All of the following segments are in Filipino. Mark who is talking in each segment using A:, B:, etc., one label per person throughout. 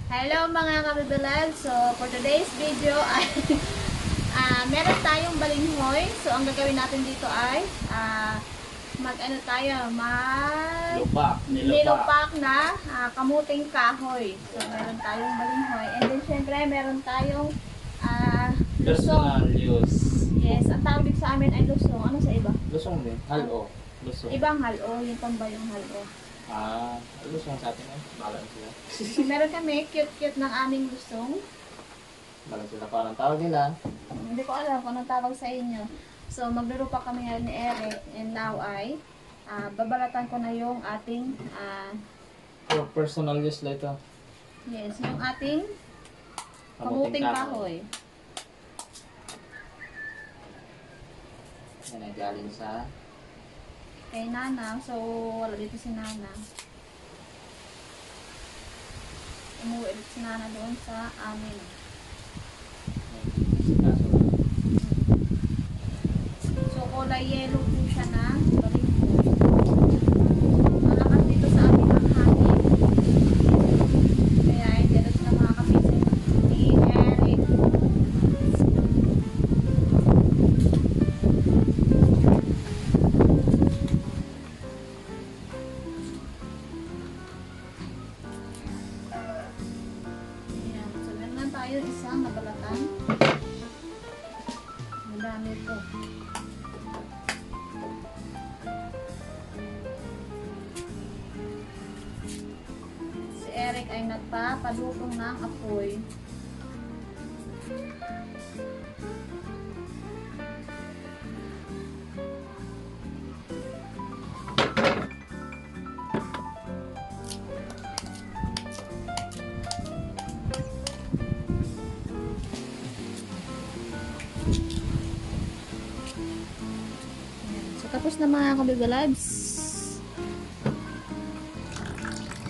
A: Hello mga kabibilag. So, for today's video ay meron tayong balinghoy. So, ang gagawin natin dito ay mag-ano tayo, nilupak na kamuting kahoy. So, meron tayong balinghoy. And then, syempre, meron tayong
B: Personal
A: lusong.
B: use.
A: Yes, ang tawag dito sa amin ay lusong. Ano sa iba?
B: Lusong din. Halo. Lusong.
A: Ibang halo, yung pambayong halo.
B: Lusong sa atin eh. Balang sila.
A: So, meron kami, cute-cute ng aming lusong.
B: Balang sila. Parang tawag nila.
A: Hindi ko alam kung anong tawag sa inyo. So, maglulupa kami ngayon ni Eric. And now ay, babalatan ko na yung ating,
B: For personal use lang ito.
A: yes, yung ating kamuting kahoy.
B: Yan ay galing sa
A: Kay Nana. So, wala dito si Nana. Umuwi ulit si Nana doon sa amin. So, kulay yellow po siya na balinghoy. Malakas dito sa amin ang hangin. Kaya hindi na sila makakapisin ni Eric. Ayan. So, meron tayo isang nabalatan. Madami po. Si Eric ay nagpapadukong ng apoy. Ayan. So, tapos na mga kabibalabs.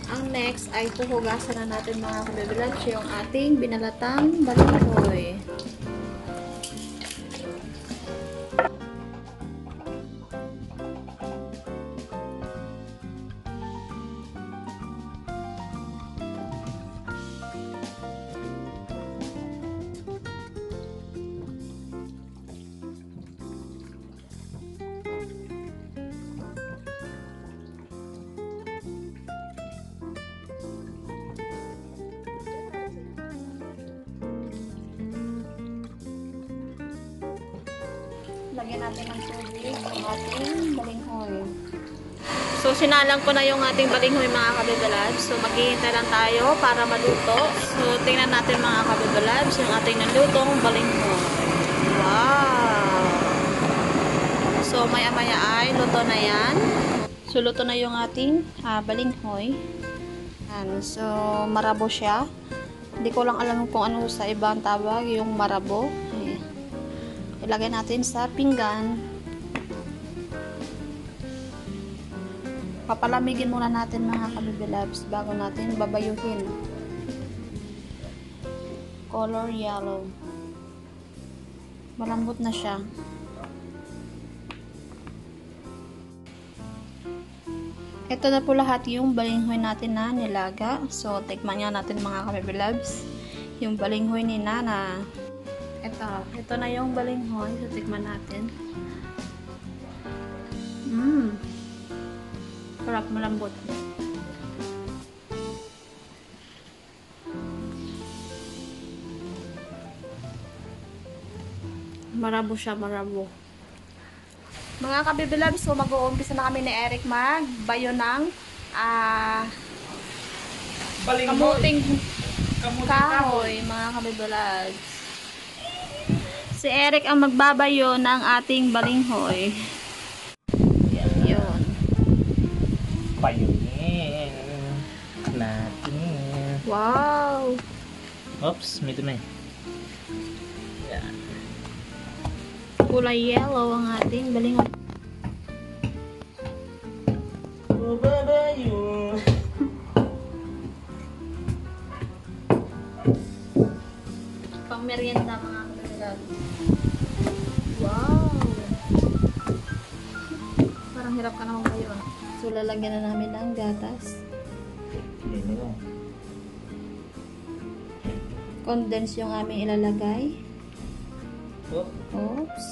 A: Ang next ay puhugasan na natin mga kabibalabs yung ating binalatang balinghoy. Lagyan natin ng tubig yung ating balinghoy. So, sinalang ko na yung ating balinghoy mga kabibalabs. So, maghihintay lang tayo para maluto. So, tingnan natin mga kabibalabs yung ating nalutong balinghoy. Wow! So, maya-maya ay luto na yan. So, luto na yung ating balinghoy. Yan. So, marabo siya. Hindi ko lang alam kung ano sa ibang tawag yung marabo. Ilagay natin sa pinggan. Papalamigin muna natin mga kabibilabs bago natin babayuhin. Color yellow. Malambot na siya. Ito na po lahat yung balinghoy natin na nilaga. So, tikman nga natin mga kabibilabs. Yung balinghoy ni Nana. Ito na yung balinghoy. So, tikman natin. Sarap, malambot. Marabo siya, marabo. Mga kabibilabs, so mag-uumpisa na kami ni Eric magbayo ng kamuting kahoy, mga kabibilabs. Si Eric ang magbabayo ng ating balinghoy. Yun.
B: payungin natin.
A: Wow!
B: Oops, may dumi. Yan.
A: Kulay yellow ang ating balinghoy.
B: Babayo.
A: Pang merienda mga kabibilabs. Wow! Parang hirap ka naman kayo. So, lalagyan na namin ng gatas.
B: Hindi mo.
A: condense yung aming ilalagay.
B: Oh.
A: Oops.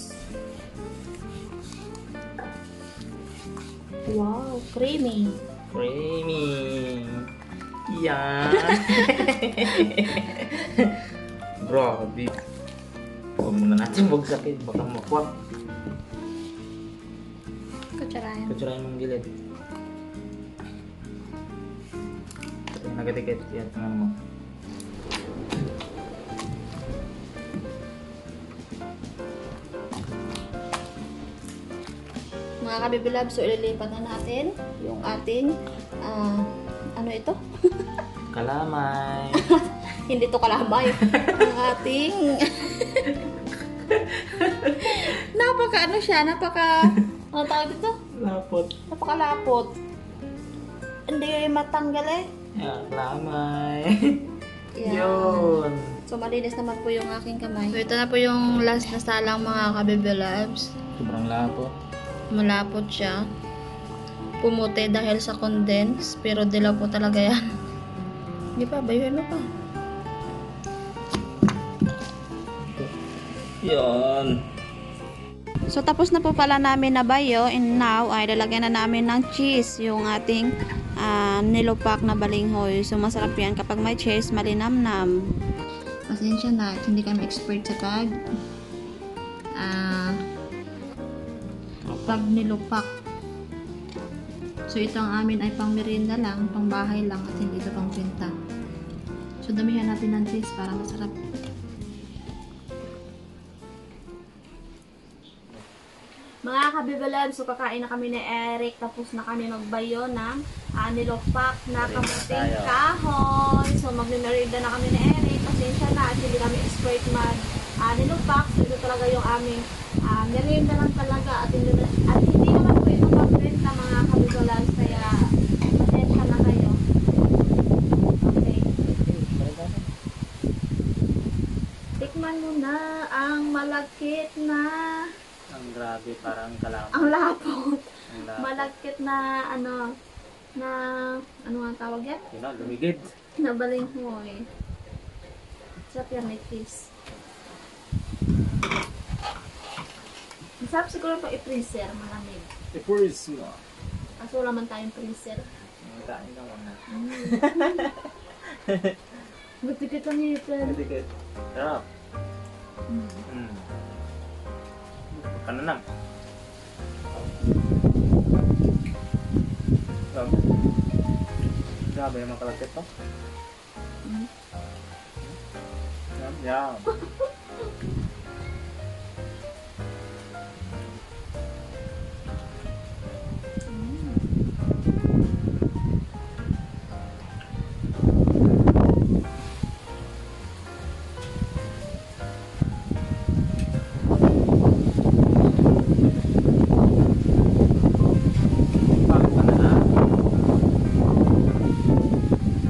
A: Wow, creamy.
B: Creamy. Yan. Grabe. Huwag muna natin bagsakin. Baka makwak.
A: Kutsarayan.
B: Kutsurahin mong gilid. Nagadikit. Yan, tingnan mo.
A: Mga kabibilab, so ililipat na natin yung ating, ano ito?
B: Kalamay.
A: Hindi to kalamay. Ang ating, ano ano tawag dito?
B: Lapot.
A: Napakalapot. Hindi matanggal eh.
B: Yan, kalamay.
A: Yan.
B: Yun.
A: So, malinis naman po yung aking kamay. So, ito na po yung last na salang mga kabibilabs.
B: Sobrang lapot.
A: Malapot siya. Pumuti dahil sa condense. Pero dilaw po talaga yan. Hindi pa, bayuhin mo pa.
B: Yun.
A: So, tapos na po pala namin na bayo. And now, ay lalagyan na namin ng cheese. Yung ating nilupak na balinghoy. So, masarap yan kapag may cheese, malinamnam. Pasensya na, hindi kami expert sa pag nilupak. So, ito ang amin ay pang merienda lang, pang bahay lang, at hindi ito pang pinta. So, damihan natin ng cheese para masarap. Mga kabibalab, so kakain na kami ni Eric, tapos na kami magbayo ng nilupak na kamuting kahoy. So, magmimerienda na kami ni Eric. Pasensya na, at hindi kami expert nilupak. So, ito talaga yung aming merienda lang talaga. At hindi naman po ito pag-print na mga kabibalab. Kaya, pasensya na kayo. Okay. Tikman mo na ang malagkit na...
B: Ang grabe, parang kalamay.
A: Ang lapot.
B: Ang lapot.
A: Malagkit na ano nga tawag yan?
B: Yun na, lumigid.
A: Na balinghoy. Sarap yan, may cheese. Masarap siguro pa i-freezer, malamig.
B: I-freeze mo.
A: Kaso wala man tayong freezer.
B: Kain ka muna.
A: Matikit ang ngipin.
B: Matikit. Sarap. Kananam. Grabe yung makalagkit to. Yum.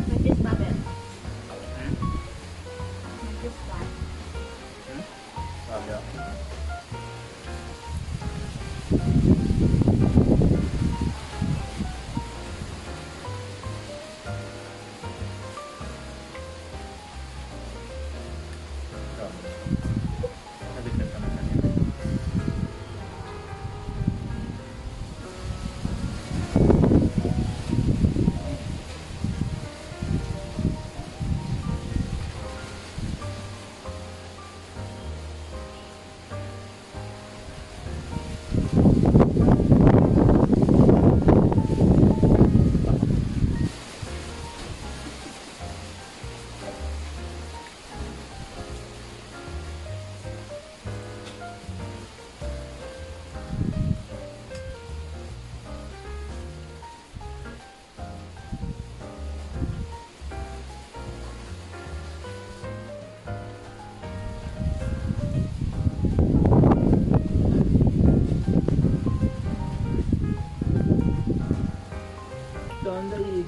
A: May cheese pa, Ben. May cheese pa.
B: Grabe. Nabigyan ka naman yun.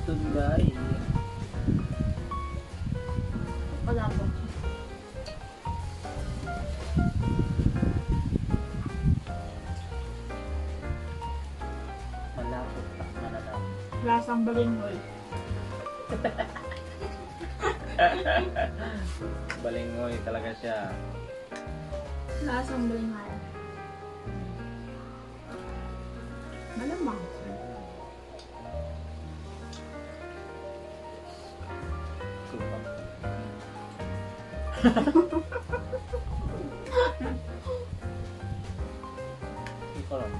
B: Tunday.
A: Wala po.
B: Malapot pa. Malalapot.
A: Lasang balinghoy.
B: Balingoy talaga siya.
A: Lasang balinghoy. Malamang.
B: Sumpang. Ikaw lang.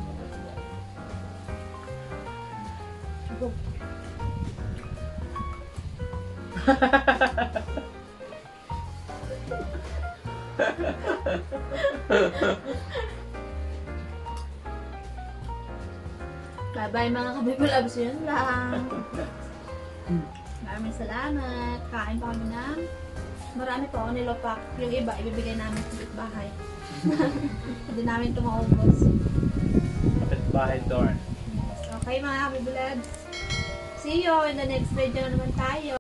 A: Bye-bye mga kabibulabs, yun lang. Maraming salamat. Kain pa kami ng marami pa ako nilopak. Yung iba, ibibigay namin sa bahay. Hindi namin ito maubos.
B: Kapit bahay dorn.
A: Okay mga kabibulabs. See you in the next video na naman tayo.